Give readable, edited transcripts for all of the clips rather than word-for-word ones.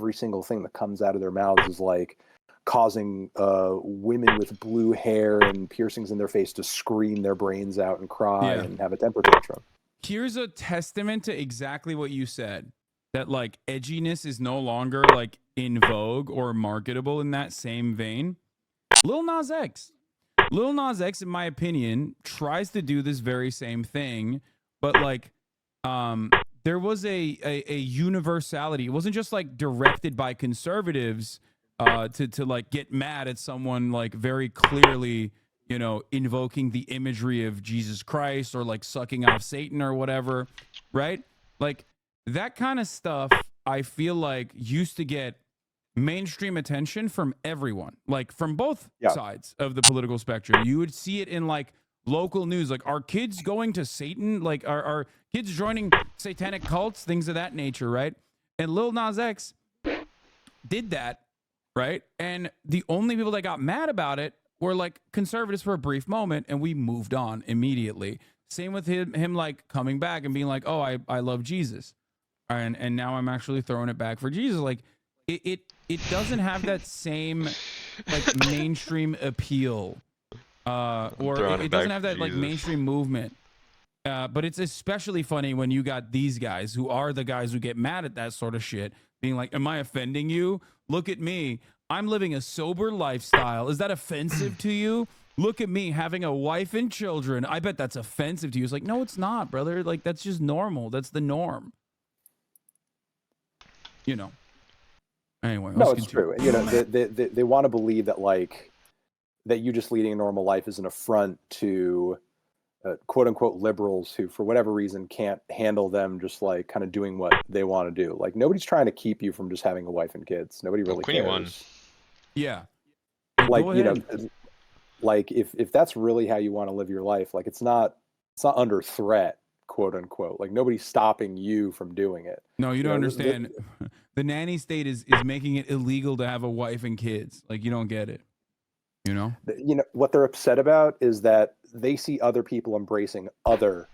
every single thing that comes out of their mouths is like causing women with blue hair and piercings in their face to scream their brains out and cry and have a temper tantrum. Here's a testament to exactly what you said, that like edginess is no longer like in vogue or marketable in that same vein. Lil Nas X. Lil Nas X, in my opinion, tries to do this very same thing, but like there was a universality. It wasn't just like directed by conservatives to like get mad at someone like very clearly, you know, invoking the imagery of Jesus Christ or like sucking off Satan or whatever, right? Like that kind of stuff, I feel like used to get mainstream attention from everyone, like from both sides of the political spectrum. You would see it in like local news, like are kids going to Satan? Like are kids joining satanic cults? Things of that nature, right? And Lil Nas X did that, right? And the only people that got mad about it were like conservatives for a brief moment, and we moved on immediately. Same with him like coming back and being like, oh, I love Jesus. And now I'm actually throwing it back for Jesus. Like it doesn't have that same like mainstream appeal, or it doesn't have that like mainstream movement. But it's especially funny when you got these guys who are the guys who get mad at that sort of shit, being like, am I offending you? Look at me. I'm living a sober lifestyle. Is that offensive to you? Look at me having a wife and children. I bet that's offensive to you. It's like, no, it's not, brother. Like, that's just normal. That's the norm. You know. Anyway, no, it's true. You know, they want to believe that like that you just leading a normal life is an affront to quote unquote liberals who, for whatever reason, can't handle them just like kind of doing what they want to do. Like nobody's trying to keep you from just having a wife and kids. Nobody really cares. Yeah. Like you know, like if that's really how you want to live your life, like it's not under threat, quote unquote. Like nobody's stopping you from doing it. No, you don't understand. The nanny state is making it illegal to have a wife and kids. Like you don't get it. You know what they're upset about is that they see other people embracing other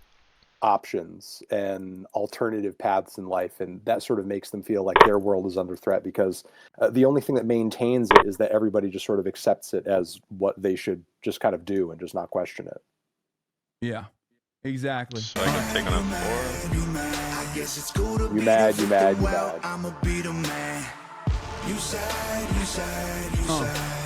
options and alternative paths in life, and that sort of makes them feel like their world is under threat, because the only thing that maintains it is that everybody just sort of accepts it as what they should just kind of do and just not question it. Yeah, exactly. So I can take on a 4. You mad. I'ma be the man. You side.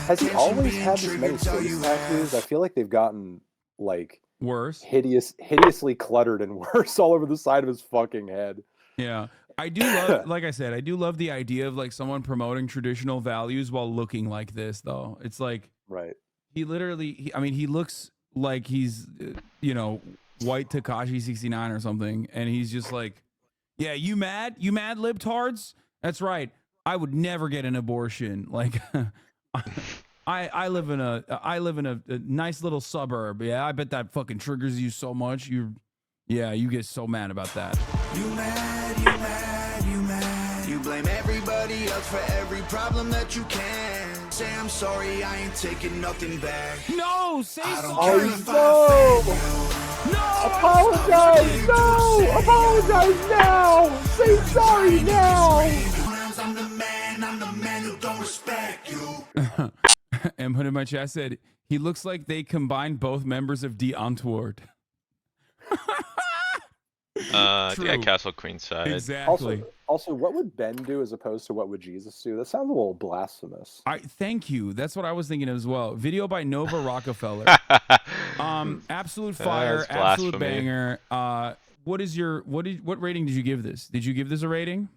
Has he always had this many face tattoos? I feel like they've gotten like worse, hideously cluttered and worse all over the side of his fucking head. Yeah, I do love, like I said, I do love the idea of like someone promoting traditional values while looking like this, though. It's like, right? He literally, I mean, he looks like he's, you know, white Tekashi 69 or something, and he's just like, yeah, you mad, libtards? That's right. I would never get an abortion. Like, I live in a nice little suburb. Yeah, I bet that fucking triggers you so much. You get so mad about that. You mad. You blame everybody else for every problem that you can. Say I'm sorry, I ain't taking nothing back. No, say sorry. No, apologize. No, apologize now. Say sorry now. I'm the man who don't respect you. And put in my chat said, he looks like they combined both members of Die Antwoord. Yeah, Castle Queen side. Exactly. Also, what would Ben do as opposed to what would Jesus do? That sounds a little blasphemous. Thank you. That's what I was thinking as well. Video by Nova Rockefeller. Absolute fire, absolute banger. What rating did you give this? Did you give this a rating?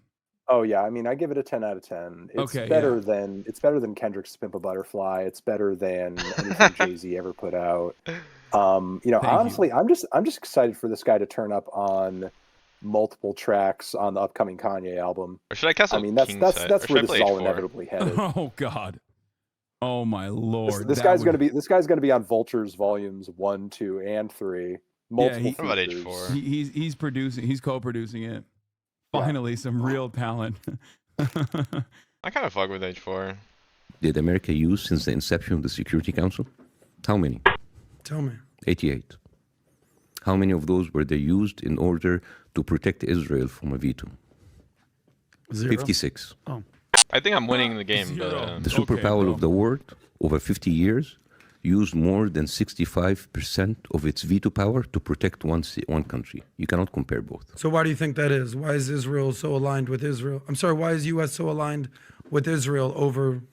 Oh yeah, I mean, I give it a 10 out of 10. It's better than Kendrick's Pimp a Butterfly. It's better than anything Jay-Z ever put out. Honestly, I'm just excited for this guy to turn up on multiple tracks on the upcoming Kanye album. Or should I cast? I mean, that's where this is all inevitably headed. Oh God. Oh my Lord. This guy's gonna be on Vultures volumes 1, 2, and 3. Multiple. What about H4? He's producing. He's co-producing it. Finally, some real talent. I kind of fuck with H4. Did America use since the inception of the Security Council? How many? Tell me. 88. How many of those were they used in order to protect Israel from a veto? 0. 56. Oh. I think I'm winning the game, but Zero. The Okay, superpower bro. of the world over 50 years used more than 65% of its veto power to protect one country. You cannot compare both. So why do you think that is? Why is Israel so aligned with Israel? I'm sorry, why is U.S. so aligned with Israel over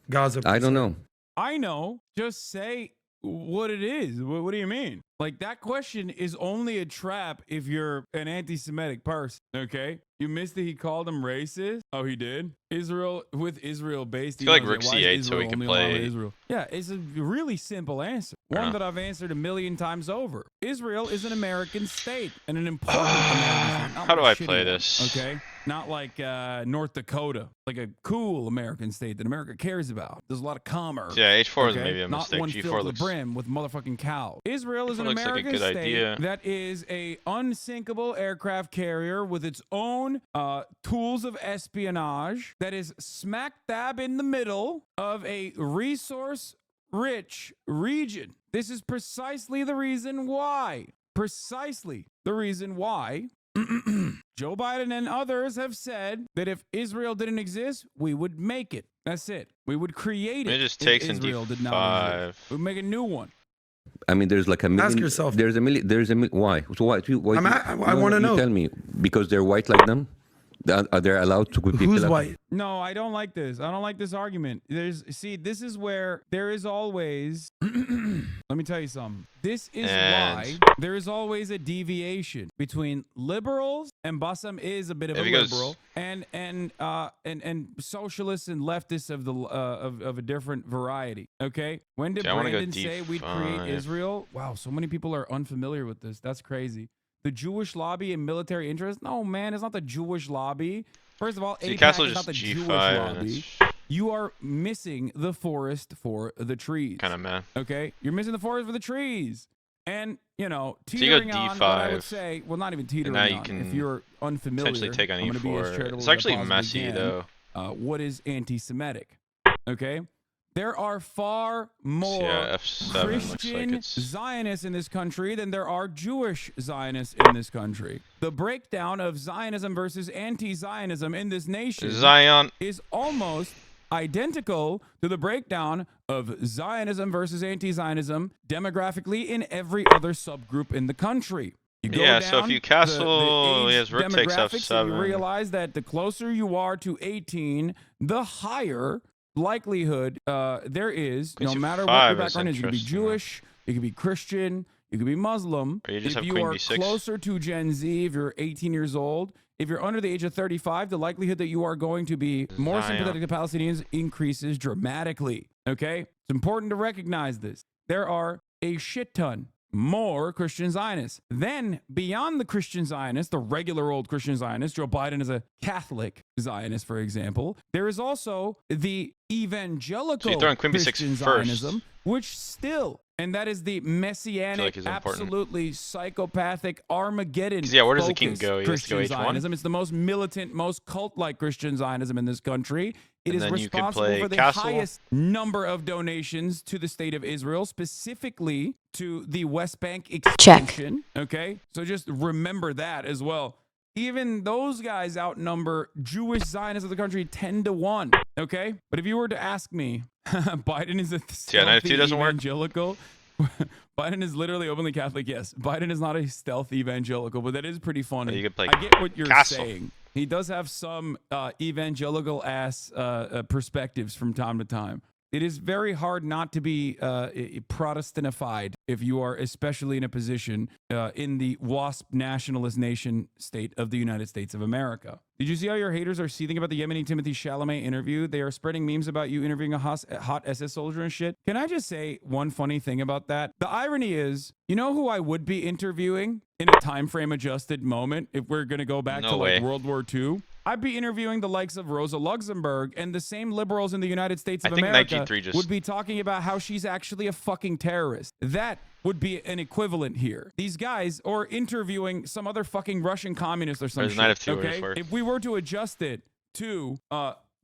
Gaza? I don't know. I know. Just say what it is. What do you mean? Like, that question is only a trap if you're an anti-Semitic person, okay? You missed that he called him racist? Oh, he did? Israel, with Israel based. I feel like Rook C8 so we can play. Israel? Yeah, it's a really simple answer. One that I've answered a million times over. Israel is an American state and an important American state. Not How do like I a play shitty one, this? okay? Not like North Dakota, like a cool American state that America cares about. There's a lot of commerce. Yeah, H4 is okay? maybe a Not mistake. one filled G4 to looks. the brim with motherfucking cows. Israel is an looks like a American good state idea. that is a unsinkable aircraft carrier with its own tools of espionage that is smack dab in the middle of a resource-rich region. This is precisely the reason why. Precisely the reason why Joe Biden and others have said that if Israel didn't exist, we would make it. That's it. We would create It it. just if takes in Israel did not D5. exist. We'd make a new one. I mean, there's like a million. Ask yourself. There's a million. Why? So why? I wanna know. Tell me, because they're white like them. Are they allowed to put people? Who's up? white? No, I don't like this. I don't like this argument. This is where there is always let me tell you something. This is why there is always a deviation between liberals, and Bassam is a bit of a liberal, and socialists and leftists of the of a different variety. Okay? When did Brandon say we'd create Israel? Wow, so many people are unfamiliar with this. That's crazy. The Jewish lobby and military interest? No, man, it's not the Jewish lobby. First of all, AIPAC is not the Jewish lobby. You are missing the forest for the trees. Kind of meh. Okay? You're missing the forest for the trees. And, you know, So you go teetering on, D5, what I would say, well, not even teetering now you on. can If you're unfamiliar, Potentially take on I'm gonna be as E4. charitable It's as I actually possibly messy, can. though. What is anti-Semitic? Okay? There are far more Yeah, F7 looks like Christian it's... Zionists in this country than there are Jewish Zionists in this country. The breakdown of Zionism versus anti-Zionism in this nation Zion. is almost identical to the breakdown of Zionism versus anti-Zionism demographically in every other subgroup in the country. You go Yeah, down so if you castle, the age yes, Rook takes demographics, and you F7. realize that the closer you are to 18, the higher likelihood there is, Queen no matter C5 what your is background is. You could be interesting, Jewish, you could be Christian, you could be Muslim. Or you just if have you Queen are B6. closer to Gen Z, if you're 18 years old, if you're under the age of 35, the likelihood that you are going to be more Zion. sympathetic to Palestinians increases dramatically. Okay? It's important to recognize this. There are a shit ton more Christian Zionists. Then, beyond the Christian Zionists, the regular old Christian Zionists, Joe Biden is a Catholic Zionist, for example, there is also the evangelical So you're throwing Queen B6 Christian first. Zionism, which still, and that is the messianic, it's important. absolutely psychopathic Armageddon. 'Cause, yeah, where does the king go? He has to Christian go H1? Zionism. It's the most militant, most cult-like Christian Zionism in this country. It And is then you could responsible play for the Castle. highest number of donations to the state of Israel, specifically to the West Bank expansion. Okay, so just remember that as well. Even those guys outnumber Jewish Zionists of the country 10-1. Okay, but if you were to ask me, Biden is a Knight stealthy F2 doesn't work? evangelical. Biden is literally openly Catholic. Yes, Biden is not a stealth evangelical, but that is pretty funny. You could play I get what you're Castle. saying. He does have some evangelical ass perspectives from time to time. It is very hard not to be Protestantified if you are especially in a position in the WASP nationalist nation state of the United States of America. Did you see how your haters are seething about the Yemeni Timothy Chalamet interview? They are spreading memes about you interviewing a hot SS soldier and shit. Can I just say one funny thing about that? The irony is, you know who I would be interviewing in a time frame adjusted moment if we're going to go back No to way. like World War II? I'd be interviewing the likes of Rosa Luxemburg, and the same liberals in the United States of I think Knight America G3 just- would be talking about how she's actually a fucking terrorist. That would be an equivalent here. These guys are interviewing some other fucking Russian communist or some There's shit. Knight of 2 Okay, work. if we were to adjust it to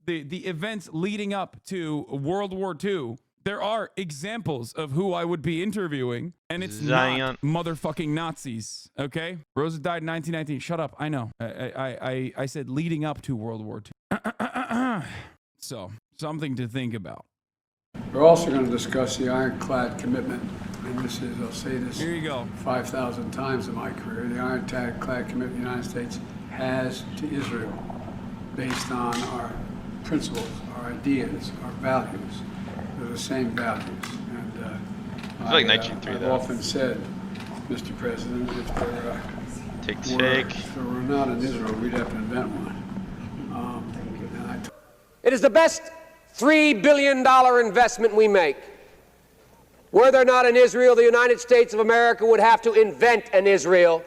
the events leading up to World War II, there are examples of who I would be interviewing, and it's Zion. not motherfucking Nazis. Okay, Rosa died in 1919. Shut up. I know. I said leading up to World War II. So, something to think about. We're also going to discuss the ironclad commitment, and this is, I'll say this Here you go. 5,000 times in my career, the ironclad commitment the United States has to Israel based on our principles, our ideas, our values. They're the same values. And It's like 1903 I've though. often said, Mr. President, if there Take. were not an Israel, we'd have to invent one. And I It is the best $3 billion investment we make. Were there not an Israel, the United States of America would have to invent an Israel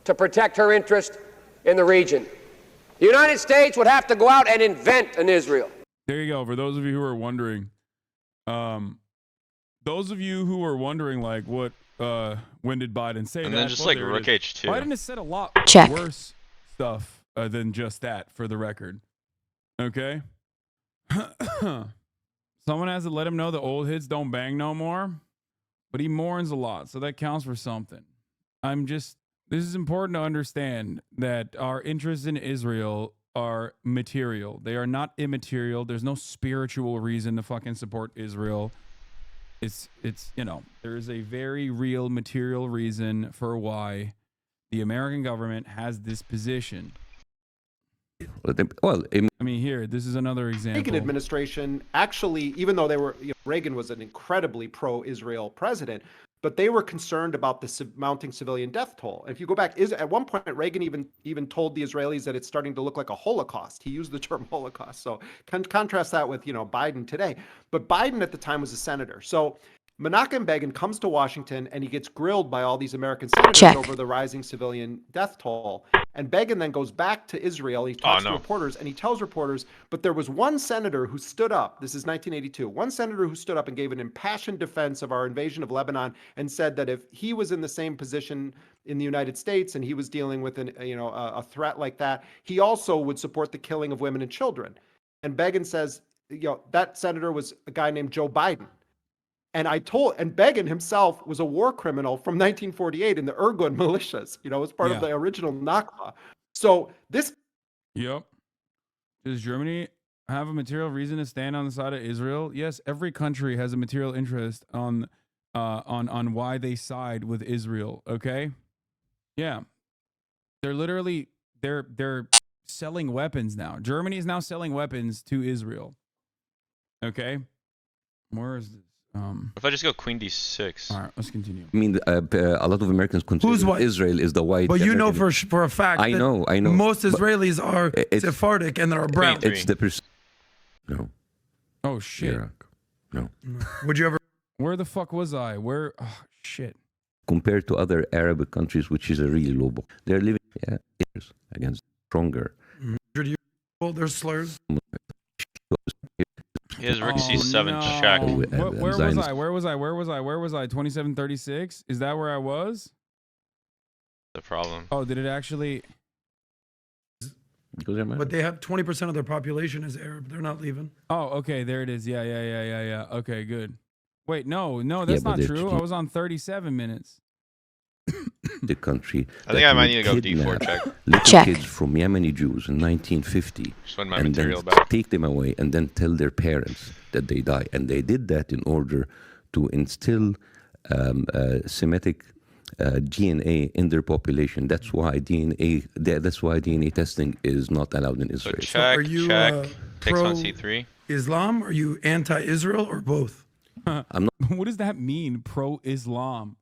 to protect her interest in the region. The United States would have to go out and invent an Israel. There you go. For those of you who are wondering, like, what, when did Biden say that? And then just Well, like there it Rook is. H2. Biden has said a lot Check. worse stuff than just that, for the record. Okay? Someone has to let him know the old hits don't bang no more, but he mourns a lot, so that counts for something. This is important to understand that our interests in Israel are material. They are not immaterial. There's no spiritual reason to fucking support Israel. It's there is a very real material reason for why the American government has this position. Well, I mean, here, this is another example. Reagan administration actually, even though Reagan was an incredibly pro-Israel president, but they were concerned about the mounting civilian death toll. And if you go back, at one point, Reagan even told the Israelis that it's starting to look like a Holocaust. He used the term Holocaust. So contrast that with, Biden today. But Biden at the time was a senator. So Menachem Begin comes to Washington and he gets grilled by all these American senators over the rising civilian death toll. And Begin then goes back to Israel. He talks to reporters and he tells reporters, but there was one senator who stood up. This is 1982. One senator who stood up and gave an impassioned defense of our invasion of Lebanon and said that if he was in the same position in the United States and he was dealing with a threat like that, he also would support the killing of women and children. And Begin says, that senator was a guy named Joe Biden. And Begin himself was a war criminal from 1948 in the Irgun militias, as part of the original Nakba. So this. Yep. Does Germany have a material reason to stand on the side of Israel? Yes, every country has a material interest on why they side with Israel. Okay. Yeah. They're selling weapons now. Germany is now selling weapons to Israel. Okay. Where is this? If I just go Queen D6. All right, let's continue. I mean, a lot of Americans consider Israel is the white. But American. for a fact, I know. Most Israelis are Sephardic and they're brown. It's the No. Oh shit. Iraq. No. Would you ever? Where the fuck was I? Where? Oh shit. Compared to other Arabic countries, which is a really low ball, they're living years against stronger. There's slurs. He has Rook C7 check. Where was I? 2736? Is that where I was? The problem. Oh, did it actually? But they have 20% of their population is Arab. They're not leaving. Oh, okay. There it is. Yeah. Okay, good. Wait, no, that's not true. I was on 37 minutes. The country. I think I might need to go D4 check. Little kids from Yemeni Jews in 1950, and then take them away, and then tell their parents that they die. And they did that in order to instill Semitic DNA in their population. That's why DNA testing is not allowed in Israel. So check. Are you Takes on C3. Islam? Are you anti-Israel or both? I'm not. What does that mean? Pro-Islam.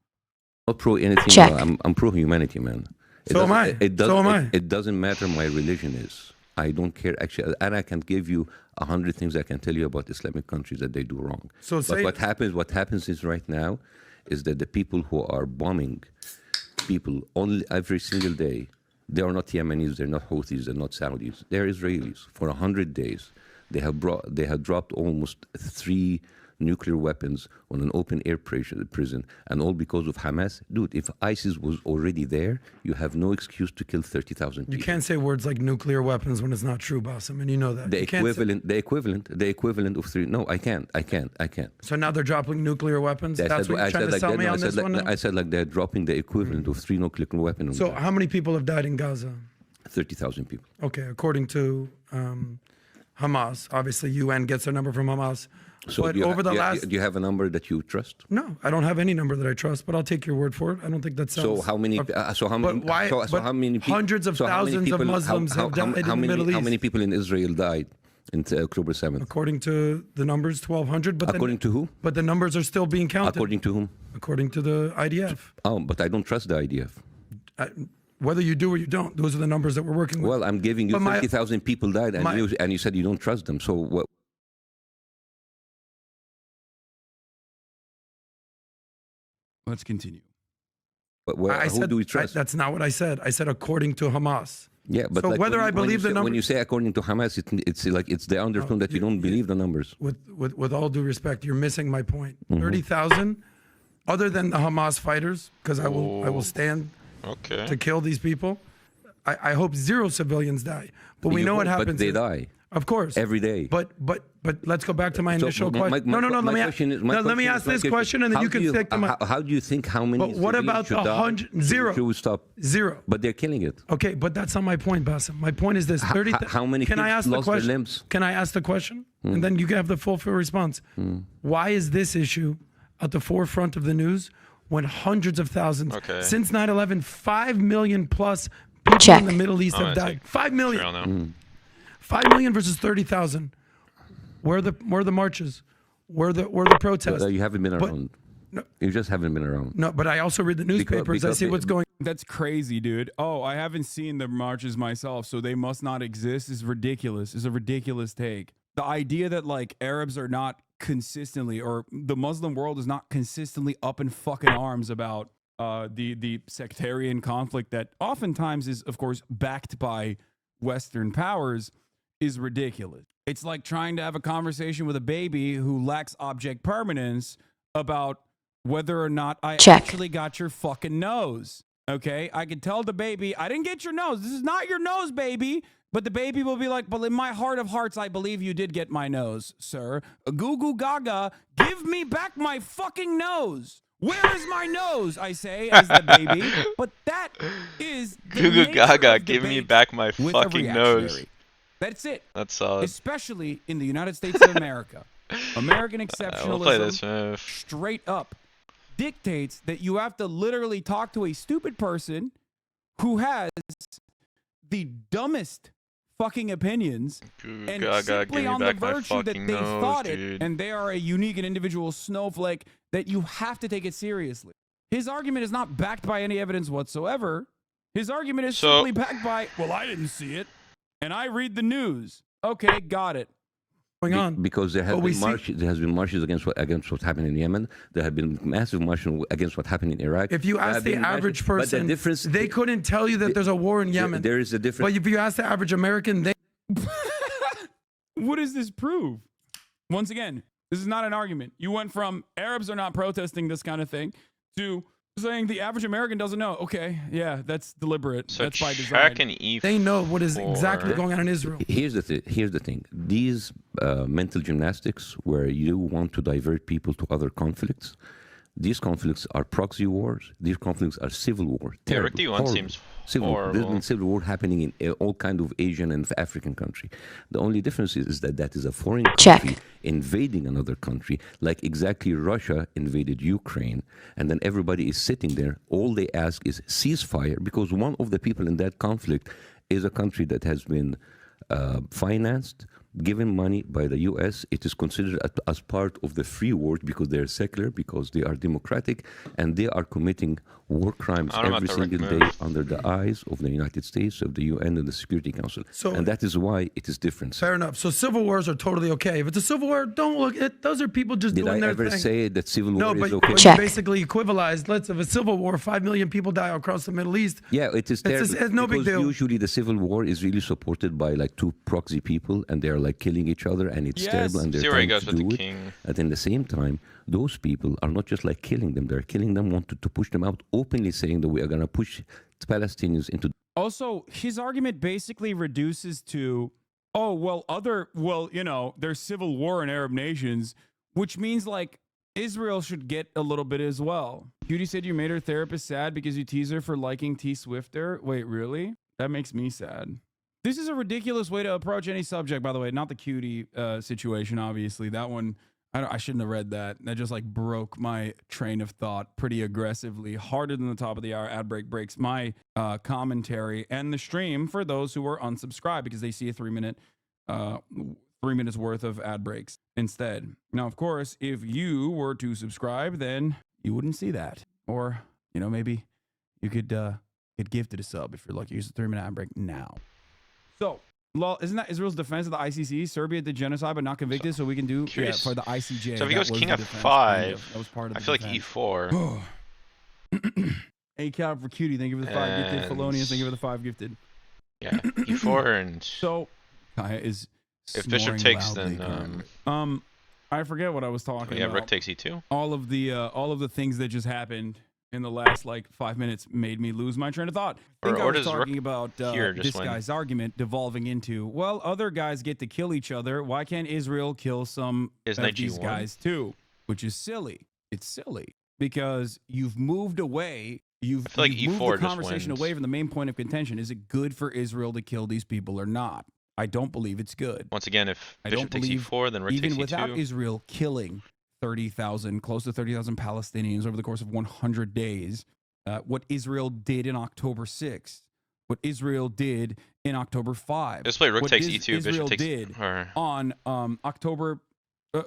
Not pro anything. I'm pro humanity, man. So am I. It doesn't matter my religion is. I don't care actually, and I can give you 100 things I can tell you about Islamic countries that they do wrong. But what happens is right now, is that the people who are bombing people every single day, they are not Yemenis, they're not Houthis, they're not Saudis, they're Israelis. For 100 days, they have dropped almost 3 nuclear weapons on an open air prison, and all because of Hamas. Dude, if ISIS was already there, you have no excuse to kill 30,000 people. You can't say words like nuclear weapons when it's not true, Bassem, and you know that. The equivalent of 3. No, I can't. So now they're dropping nuclear weapons? That's what you're trying to sell me on this one? I said like they're dropping the equivalent of 3 nuclear weapons. So how many people have died in Gaza? 30,000 people. Okay, according to Hamas. Obviously, UN gets their number from Hamas. So but do you, over the do you- last, do you have a number that you trust? no, I don't have any number that I trust, but I'll take your word for it. I don't think that sounds. So how many? So how many? But why? So but how many? hundreds of so how many thousands of people- Muslims have died in the Middle How East. many people in Israel died in October 7th? According to the numbers, 1,200. But According to who? But the numbers are still being counted. According to whom? According to the IDF. Oh, but I don't trust the IDF. Whether you do or you don't, those are the numbers that we're working with. Well, I'm giving you But my- 50,000 people died, and my- you said you don't trust them. So what? Let's continue. I Who said, do we trust? that's not what I said. I said according to Hamas. Yeah, but So like whether when I you- believe the when number, you say according to Hamas, it's like it's the undertone that you don't believe the numbers. with all due respect, you're missing my point. Mm-hmm. 30,000, other than the Hamas fighters, because I will stand Okay. to kill these people. I hope zero civilians die, but we You know what hope, happens. But they is- die Of course, every day. But let's go back to my initial my- question. my- No. my Let me question is- my let me question ask is my this question. question, and then How you do can stick to my. How do you think how many? But what civilians about should the die? 100? Zero. Should we stop? Zero. But they're killing it. Okay, but that's not my point, Bassem. My point is this: 30. How many Can I kids ask the lost their question? limbs? Can I ask the question, and then you can have the full response? Why is this issue at the forefront of the news when hundreds of thousands Okay. since 9/11, 5 million plus people Check. in the Middle East I'm have gonna died? take 5 million. Trail now. 5 million versus 30,000. Where are the marches? Where are the protests? You haven't been But- around. No. You just haven't been around. No, but I also read the newspapers. I because see what's going. That's crazy, dude. Oh, I haven't seen the marches myself, so they must not exist is ridiculous. Is a ridiculous take. The idea that like Arabs are not consistently, or the Muslim world is not consistently up in fucking arms about the sectarian conflict that oftentimes is, of course, backed by Western powers, is ridiculous. It's like trying to have a conversation with a baby who lacks object permanence about whether or not I Check. actually got your fucking nose. Okay? I can tell the baby, I didn't get your nose. This is not your nose, baby. But the baby will be like, well, in my heart of hearts, I believe you did get my nose, sir. Goo goo gaga, give me back my fucking nose. Where is my nose? I say as the baby. But that is the Goo goo nature gaga, of give me debate back my with a fucking nose. reactionary. That's it. That's solid. Especially in the United States of America. American exceptionalism, We'll play this move. straight up, dictates that you have to literally talk to a stupid person who has the dumbest fucking opinions Goo goo and gaga, simply give me on the back my virtue that fucking they nose, thought dude. it and they are a unique and individual snowflake that you have to take it seriously. His argument is not backed by any evidence whatsoever. His argument is So- simply backed by, well, I didn't see it and I read the news. Okay, got it. Going on. Because there has But we been see- marches. There has been marches against what happened in Yemen. There have been massive marches against what happened in Iraq. If you There ask have the been average marches- but person, the difference, they couldn't tell you that there's a war in Yemen. There is a difference. But if you ask the average American, they What does this prove? Once again, this is not an argument. You went from Arabs are not protesting this kind of thing to saying the average American doesn't know. Okay, yeah, that's deliberate. So that's by check design. an E4. they know what is exactly going on in Israel. Here's the thing. These mental gymnastics, where you want to divert people to other conflicts, these conflicts are proxy wars. These conflicts are civil war. Yeah, Terrible, Rick D1 horrible. seems Civil war. There's horrible. been civil war happening in all kind of Asian and African country. The only difference is that that is a foreign Check. country invading another country, like exactly Russia invaded Ukraine, and then everybody is sitting there. All they ask is ceasefire, because one of the people in that conflict is a country that has been financed, given money by the U.S. It is considered as part of the free world because they're secular, because they are democratic, and they are committing war crimes I don't know every about the single Rick day move. under the eyes of the United States, of the UN, and the Security Council. So- and that is why it is different. Fair enough. So civil wars are totally okay. If it's a civil war, don't look at those are people just Did doing I their ever thing. say that civil No, war but, is okay? but Check. you basically equivalized. Let's have a civil war. 5 million people die across the Middle East. Yeah, it is terrible. it's no big because deal. usually the civil war is really supported by like two proxy people, and they're like killing each other, and it's Yes. terrible, and they're See where he trying goes to with do the it. king. At the same time, those people are not just like killing them; they're killing them, wanted to push them out, openly saying that we are going to push Palestinians into. Also, his argument basically reduces to, oh, well, you know, there's civil war in Arab nations, which means like Israel should get a little bit as well. Judy said you made her therapist sad because you tease her for liking T Swifter. Wait, really? That makes me sad. This is a ridiculous way to approach any subject, by the way. Not the cutie situation, obviously. That one, I shouldn't have read that. That just like broke my train of thought pretty aggressively, harder than the top of the hour ad break breaks my commentary and the stream for those who are unsubscribed because they see a 3 minutes worth of ad breaks instead. Now, of course, if you were to subscribe, then you wouldn't see that. Or, you know, maybe you could get gifted a sub if you're lucky. Use a 3-minute ad break now. So, isn't that Israel's defense of the ICC? Serbia did genocide but not convicted, so we can do for the ICJ. So if he goes king defense, f5, that was part of I the feel defense. like e4. A cap for cutie. Thank you for the 5 gifted. Felonious. Thank you for the 5 gifted. Yeah, e4 and so Kaya is if bishop takes, loudly, then I forget what I was talking about. Yeah, rook takes e2. All of the things that just happened in the last like 5 minutes made me lose my train of thought. I think I was talking about this guy's argument devolving into, well, other guys get to kill each other. Why can't Israel kill some of these guys too? Which is silly. It's silly because you've moved away. You've moved the conversation away from the main point of contention. Is it good for Israel to kill these people or not? I don't believe it's good. Once again, if bishop takes e4, then rook takes e2. Even without Israel killing 30,000, close to 30,000 Palestinians over the course of 100 days, what Israel did in October 6th, what Israel did in October 5. Let's play rook takes e2, Israel bishop takes did on October,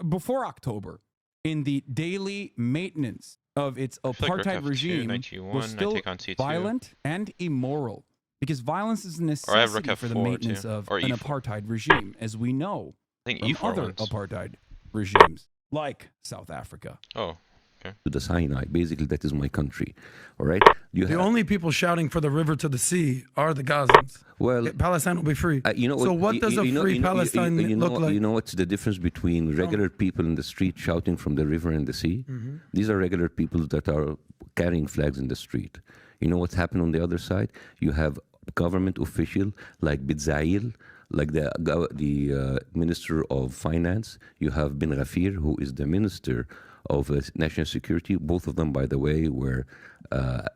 before October, in the daily maintenance of its apartheid regime was still violent and immoral. Because violence is a necessity for the maintenance of an apartheid regime, as we know from other apartheid regimes, like South Africa. Oh, okay. To the Sinai. Basically, that is my country. All right? The only people shouting for the river to the sea are the Gazans. Well, Palestine will be free. You know so what does a free Palestine look like? You know what's the difference between regular people in the street shouting from the river and the sea? Mm-hmm. These are regular people that are carrying flags in the street. You know what's happened on the other side? You have government official like Bitzail, like the Minister of Finance. You have Ben Ghafir, who is the Minister of National Security. Both of them, by the way, were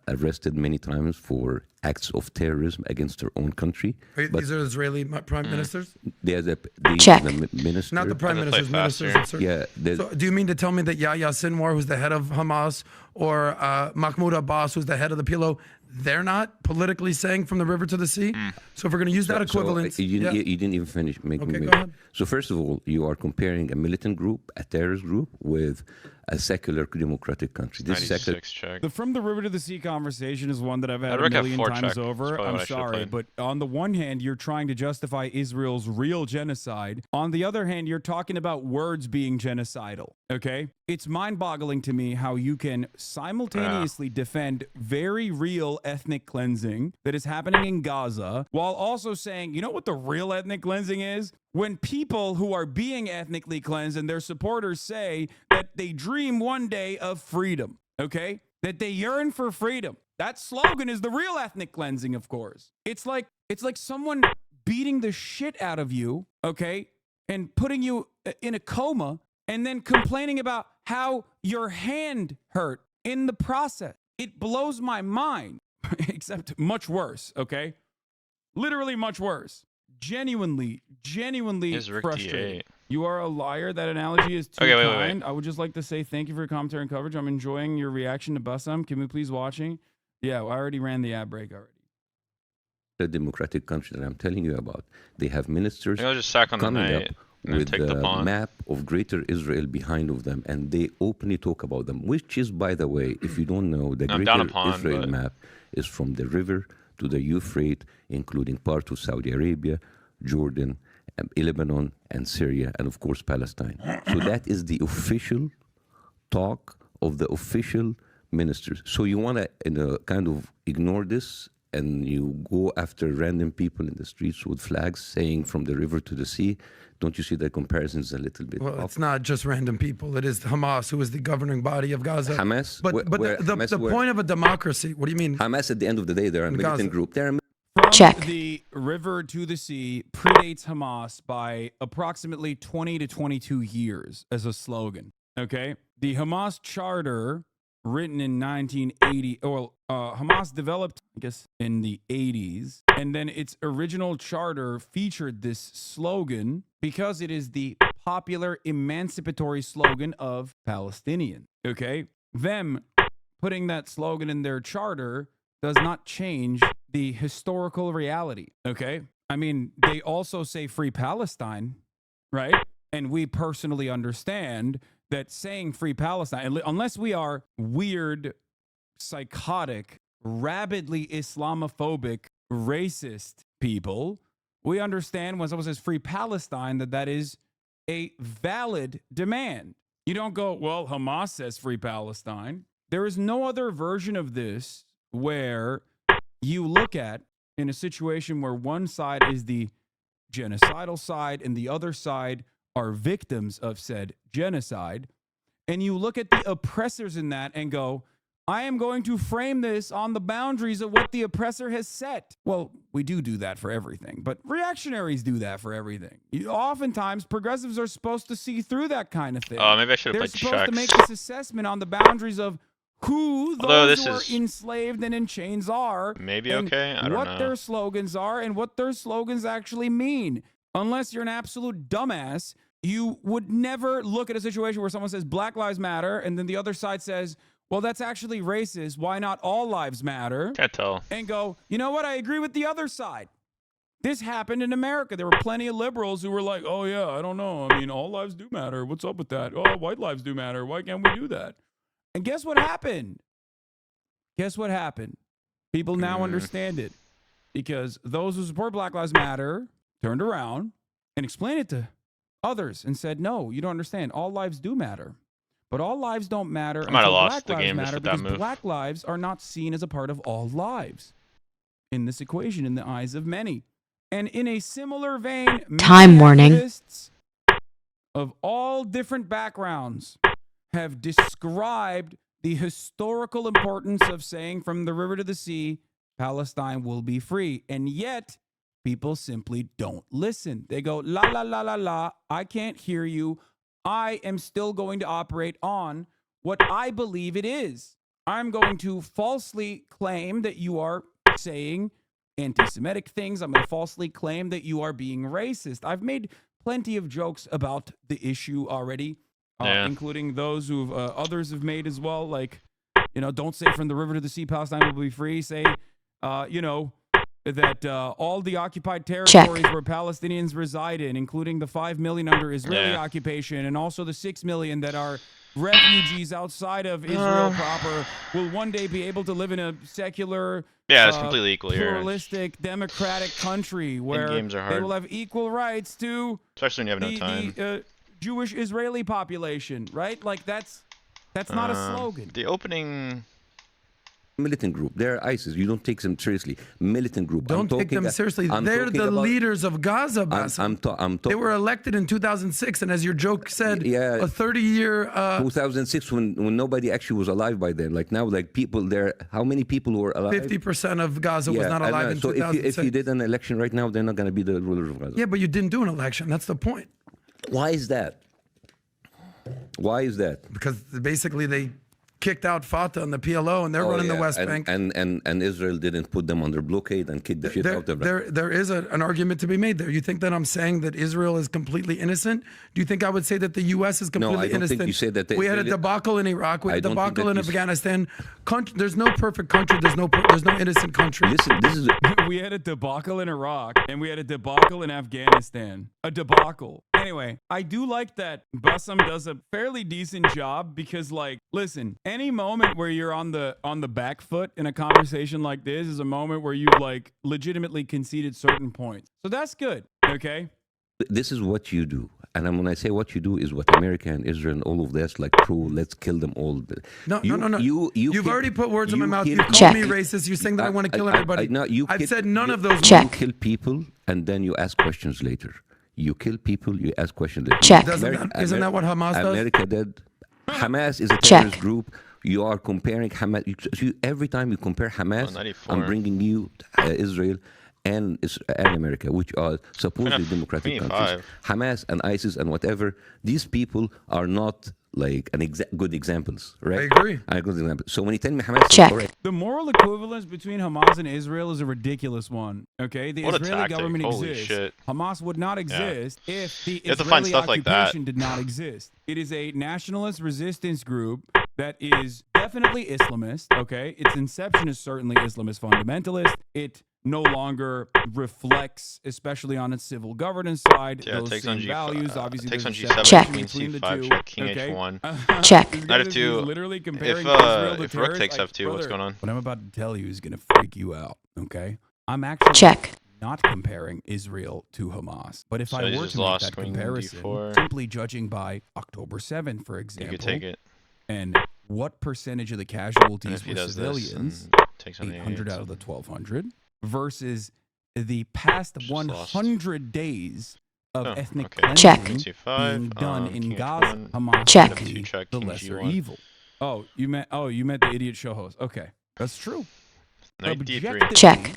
arrested many times for acts of terrorism against their own country. These are Israeli prime ministers? Check. The minister. Not the prime ministers, ministers. Yeah. So do you mean to tell me that Yahya Sinwar, who's the head of Hamas, or Mahmoud Abbas, who's the head of the PLO, they're not politically saying from the river to the sea? So if we're going to use that equivalence... You didn't even finish. Go ahead. So first of all, you are comparing a militant group, a terrorist group, with a secular democratic country. This secular... The from the river to the sea conversation is one that I've had a million times over. I'm sorry, but on the one hand, you're trying to justify Israel's real genocide. On the other hand, you're talking about words being genocidal, okay? It's mind-boggling to me how you can simultaneously defend very real ethnic cleansing that is happening in Gaza while also saying, you know what the real ethnic cleansing is? When people who are being ethnically cleansed and their supporters say that they dream one day of freedom, okay? That they yearn for freedom. That slogan is the real ethnic cleansing, of course. It's like someone beating the shit out of you, okay? And putting you in a coma and then complaining about how your hand hurt in the process. It blows my mind, except much worse, okay? Literally much worse. Genuinely frustrated. You are a liar. That analogy is too kind. Wait. I would just like to say thank you for your commentary and coverage. I'm enjoying your reaction to Bassam. Can we please watching? Yeah, I already ran the ad break already. The democratic country that I'm telling you about, they have ministers coming up with the map of Greater Israel behind of them, and they openly talk about them, which is, by the way, if you don't know, the Greater Israel map is from the river to the Euphrates, including part of Saudi Arabia, Jordan, Lebanon, and Syria, and of course Palestine. So that is the official talk of the official ministers. So you want to kind of ignore this, and you go after random people in the streets with flags saying from the river to the sea. Don't you see the comparisons a little bit? Well, it's not just random people. It is Hamas, who is the governing body of Gaza. Hamas? But the point of a democracy, what do you mean? Hamas, at the end of the day, they're a militant group. They're From the river to the sea predates Hamas by approximately 20 to 22 years as a slogan, okay? The Hamas charter written in 1980. Well, Hamas developed, I guess, in the 80s. And then its original charter featured this slogan because it is the popular emancipatory slogan of Palestinians. Okay? Them putting that slogan in their charter does not change the historical reality. Okay? I mean, they also say Free Palestine, right? And we personally understand that saying Free Palestine, unless we are weird, psychotic, rabidly Islamophobic, racist people, we understand when someone says Free Palestine that is a valid demand. You don't go, well, Hamas says Free Palestine. There is no other version of this where you look at in a situation where one side is the genocidal side and the other side are victims of said genocide, and you look at the oppressors in that and go, I am going to frame this on the boundaries of what the oppressor has set. Well, we do that for everything, but reactionaries do that for everything. Oftentimes, progressives are supposed to see through that kind of thing. Oh, maybe I should have played They're supposed checks. to make this assessment on the boundaries of who Although those this who are is enslaved and in chains are. maybe and okay. I don't what know. their slogans are and what their slogans actually mean. Unless you're an absolute dumbass, you would never look at a situation where someone says Black Lives Matter and then the other side says, well, that's actually racist. Why not all lives matter? Can't tell. And go, you know what? I agree with the other side. This happened in America. There were plenty of liberals who were like, oh, yeah, I don't know. I mean, all lives do matter. What's up with that? Oh, white lives do matter. Why can't we do that? And guess what happened? Guess what happened? People now understand it because those who support Black Lives Matter turned around and explained it to others and said, no, you don't understand. All lives do matter. But all lives don't matter I might have until lost Black the lives game just matter with that because move. Black lives are not seen as a part of all lives in this equation in the eyes of many. And in a similar vein, Time many warning. activists of all different backgrounds have described the historical importance of saying from the river to the sea, Palestine will be free. And yet, people simply don't listen. They go, la, la, la, la, la, I can't hear you. I am still going to operate on what I believe it is. I'm going to falsely claim that you are saying anti-Semitic things. I'm going to falsely claim that you are being racist. I've made plenty of jokes about the issue already, including those who others have made as well. Like, don't say from the river to the sea, Palestine will be free. Say, that all the occupied territories where Palestinians reside in, including the 5 million under Israeli occupation and also the 6 million that are refugees outside of Israel proper, will one day be able to live in a secular, it's completely equal here. pluralistic, democratic country where games are hard. they will have equal rights to Especially when you have no time. the Jewish Israeli population, right? Like that's not a slogan. The opening... Militant group. They're ISIS. You don't take them seriously. Militant group. Don't take them seriously. They're the leaders of Gaza, Bassem. They were elected in 2006, and as your joke said, a 30-year... 2006, when nobody actually was alive by then. Like now, like people there, how many people were alive? 50% of Gaza was not alive in 2006. So if you did an election right now, they're not going to be the rulers of Gaza. Yeah, but you didn't do an election. That's the point. Why is that? Why is that? Because basically they kicked out Fatah and the PLO, and they're running the West Bank. And Israel didn't put them under blockade and kick the shit out of them. There is an argument to be made there. You think that I'm saying that Israel is completely innocent? Do you think I would say that the U.S. is completely innocent? No, I don't think you said that. We had a debacle in Iraq. We had a debacle in Afghanistan. There's no perfect country. There's no innocent country. Listen, this is... We had a debacle in Iraq, and we had a debacle in Afghanistan. A debacle. Anyway, I do like that Bassem does a fairly decent job because, like, listen, any moment where you're on the back foot in a conversation like this is a moment where you've, like, legitimately conceded certain points. So that's good, okay? This is what you do. And when I say what you do is what America and Israel and all of this, like, let's kill them all. No. You've already put words in my mouth. You called me racist. You're saying that I want to kill everybody. I've said none of those words. You kill people, and then you ask questions later. You kill people, you ask questions later. Isn't that what Hamas does? America did. Hamas is a terrorist group. You are comparing Hamas. Every time you compare Hamas, I'm bringing you Israel and America, which are supposedly democratic countries. Hamas and ISIS and whatever, these people are not like good examples, right? I agree. Good examples. So when you tell me Hamas, Check. The moral equivalence between Hamas and Israel is a ridiculous one. Okay, the What a Israeli tactic. government Holy exists. shit. Hamas would not exist if the have to find Israeli stuff like that. occupation did not exist. It is a nationalist resistance group that is definitely Islamist. Okay, its inception is certainly Islamist fundamentalist. It no longer reflects, especially on its civil governance side, Yeah, it those takes same on values. Obviously, takes on there's a G7, Check. queen between the C5, two. check, king Okay? H1. Check. This Knight guy is F2. literally comparing If Israel to rook terrorists. takes Like, F2, what's brother, going on? what I'm about to tell you is going to freak you out. Okay, I'm actually Check. not comparing Israel to Hamas. But if So I you were just to make lost that queen comparison, D4. simply judging by October 7th, for You example, could take it. and what percentage of the And casualties if he were does civilians, this, and takes on 800 A8, out of the 1,200, versus the past Just 100 days of Oh, ethnic okay. Check. cleansing Queen C5, being done in king Gaza. H1, Hamas Check. would be F2 check, the king lesser G1. evil. Oh, you meant the idiot show host. Okay, that's true. Knight D3. Check.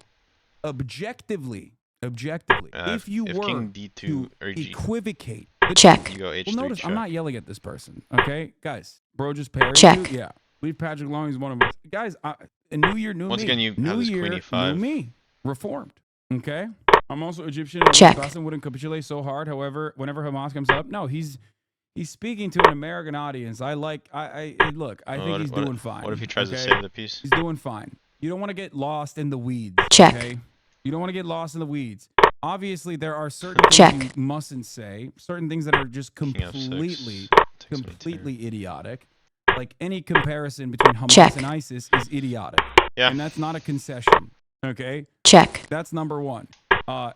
Objectively, if you if were king D2 to or G, equivocate, Check. you go H3 well, notice check. I'm not yelling at this person. Okay, guys, bro, just parried Check. you. Yeah, leave Patrick long. He's one of us. Guys, a new year, new Once me. again, you new have this year, queen new E5. me, reformed. Okay, I'm also Egyptian. And Check. Hassan wouldn't capitulate so hard. However, whenever Hamas comes up, no, he's speaking to an American audience. Look. I think he's doing fine. What if he tries to okay? save the piece? He's doing fine. You don't want to get lost in the weeds. Check. Okay? You don't want to get lost in the weeds. Obviously, there are certain things Check. you mustn't say, certain things that are just King F6, completely idiotic. Like any comparison between Hamas Check. and ISIS is idiotic. Yeah. And that's not a concession. Okay? Check. That's number one.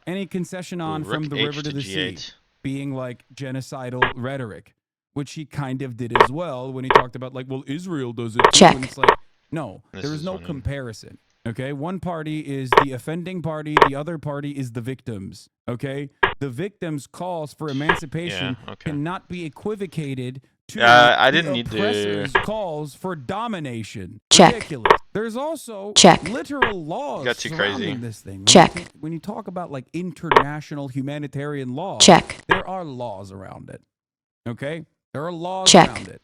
Any concession on Ooh, from rook the H river to the sea G8. being like genocidal rhetoric, which he kind of did as well when he talked about like, well, Israel does it too. Check. And it's like, no, This there is is no funny. comparison. Okay, one party is the offending party, the other party is the victims. Okay, the victims' calls for emancipation Yeah, okay. cannot be equivocated to I the didn't need to- oppressors' calls for domination. Check. Ridiculous. There's also Check. literal laws Got too surrounding crazy. this thing. Check. When you talk about like international humanitarian law, Check. there are laws around it. Okay, there are laws Check. around it.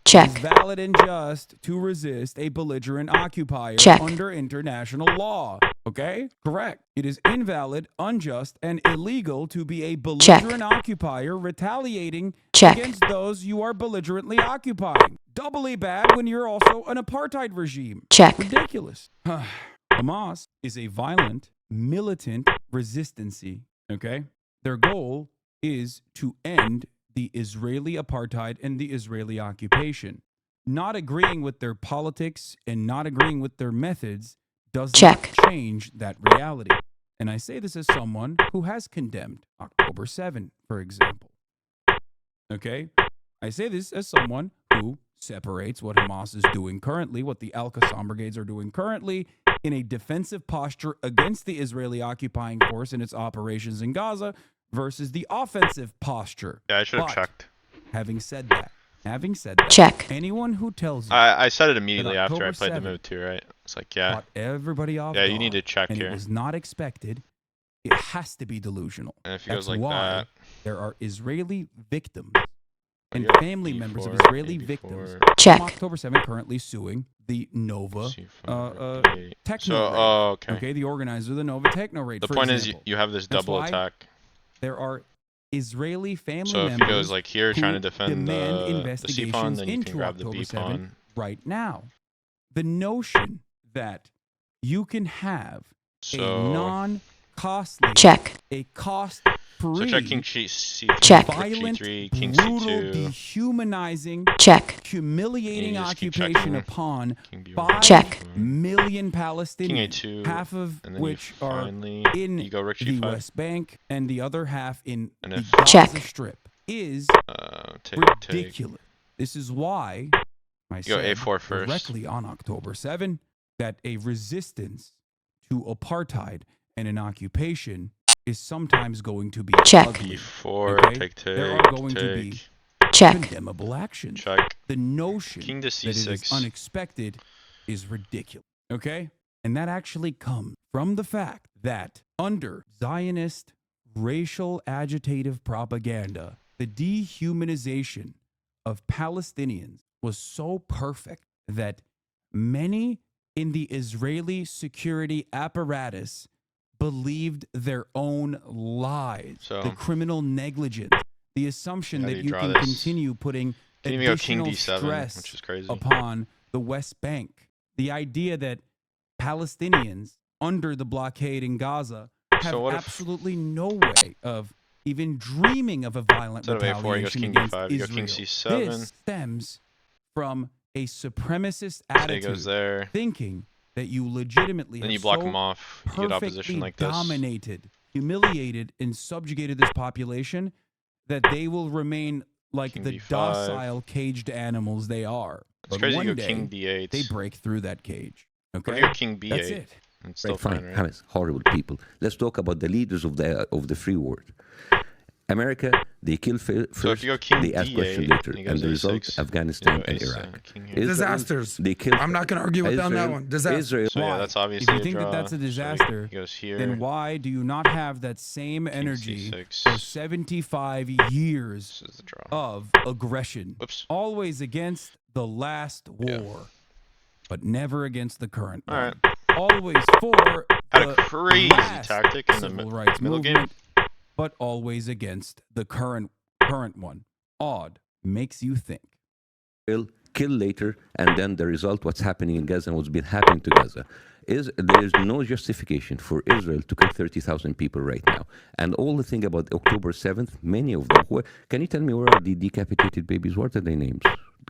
Check. It's valid and just to resist a belligerent occupier Check. under international law. Okay? Correct. It is invalid, unjust, and illegal to be a belligerent occupier retaliating Check. against those you are belligerently occupying. Doubly bad when you're also an apartheid regime. Check. Ridiculous. Hamas is a violent, militant resistancy. Okay? Their goal is to end the Israeli apartheid and the Israeli occupation. Not agreeing with their politics and not agreeing with their methods does Check. not change that reality. And I say this as someone who has condemned October 7, for example. Okay? I say this as someone who separates what Hamas is doing currently, what the Al-Qassam brigades are doing currently, in a defensive posture against the Israeli occupying force and its operations in Gaza versus the offensive posture. Yeah, I should have But checked. Having said that, Check. anyone who tells you I said it immediately That after I October played the 7th move too, right? It's like, yeah, caught everybody off yeah, you guard need to check and here. it was not expected, it has to be delusional. And if he That's goes like why that, there are Israeli victims and you go family members of B4, Israeli A4, victims Check. from October 7 currently suing the Nova C5, D8. Techno So, Raid. oh, okay. Okay, the organizer of the Nova Techno Raid. The for point example. is you have this That's double why attack. There are Israeli family So if members he goes like here who trying to defend demand the C pawn, investigations then you into can grab the October B 7 pawn. right now. The notion that you can have a So, non-costly, Check. a so cost-free, check king C3, Check. rook violent, G3, king brutal, C2, dehumanizing, Check. humiliating You just keep occupation checking. upon king B1, 5 Check. million king Palestinians, A2, half of and then which you are finally in you go rook the G5, West Bank and the other half in and the if Check. Gaza Strip, is take. ridiculous. This is why I You go said A4 first. directly on October 7 that a resistance to apartheid and an occupation is sometimes going to be Check. ugly. B4, Okay? take, There take, are going to be take, Check. condemnable actions. check, The notion king to that it is C6. unexpected is ridiculous. Okay? And that actually comes from the fact that under Zionist racial agitative propaganda, the dehumanization of Palestinians was so perfect that many in the Israeli security apparatus believed their own lies, So, the criminal negligence, the assumption how do that you you draw can this? continue putting Didn't even go king additional d7, stress which is crazy. upon the West Bank. The idea that Palestinians under the blockade in Gaza have So what if- absolutely no way of even dreaming of a violent Instead of a4, he goes retaliation king against d5, you go king Israel. c7. This stems from a supremacist So he attitude, goes there. thinking that you legitimately Then have you block so him off. You get opposition perfectly like this. dominated, humiliated, and subjugated this population that they will remain like King the d5. docile, caged animals they are. It's But crazy one you go day, king d8. they break through that cage. What Okay, if you go king b8? that's it. It's still Right, fine. fine, right? Hamas, horrible people. Let's talk about the leaders of the free world. America, they kill first, So if you go king they ask d8, questions later, and he and goes the result, a6, Afghanistan you go and ace, Iraq. king here. Israel, Disasters. They kill. I'm not going to argue with them on that Israel- one. Disaster. Israel, So yeah, Why? that's If obviously you a think draw. that that's a So disaster, he goes here. then why do you not have that same energy c6. for 75 years This is the draw. of aggression? Whoops. Always against the last war, but never against the current All one. right. Always for Had a the crazy last tactic in the civil rights middle game. movement, but always against the current one. Odd. Makes you think. kill later, and then the result, what's happening in Gaza and what's been happening to Gaza, is there is no justification for Israel to kill 30,000 people right now. And all the thing about October 7th, many of them, can you tell me where are the decapitated babies? What are their names?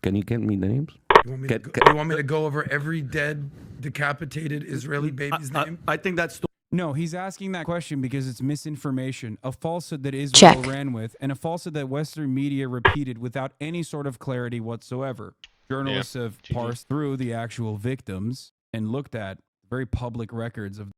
Can you give me the names? You want me to go over every dead, decapitated Israeli baby's name? I think that's No, he's asking that question because it's misinformation, a falsehood that Israel ran with, and a falsehood that Western media repeated without any sort of clarity whatsoever. Journalists have parsed through the actual victims and looked at very public records of